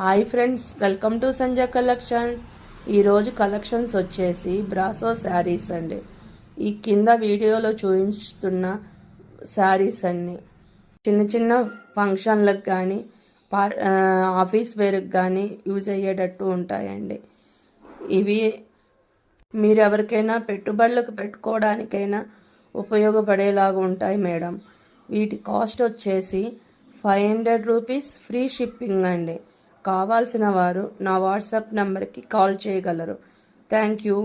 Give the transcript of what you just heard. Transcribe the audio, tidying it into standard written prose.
Hi friends, welcome to Sanjay collections. ఈరోజు collections వచ్చేసి brasso saris అండి. ఈ కింద వీడియోలో చూపిస్తున్న శారీస్ అన్ని చిన్న చిన్న ఫంక్షన్లకు కానీ ఆఫీస్ వేర్కి కానీ యూజ్ అయ్యేటట్టు ఉంటాయండి. ఇవి మీరు ఎవరికైనా పెట్టుబడులకు పెట్టుకోవడానికైనా ఉపయోగపడేలాగా ఉంటాయి మేడం. వీటి కాస్ట్ వచ్చేసి 500 రూపీస్, ఫ్రీ షిప్పింగ్ అండి. కావాల్సిన వారు నా వాట్సాప్ నెంబర్కి కాల్ చేయగలరు. Thank you.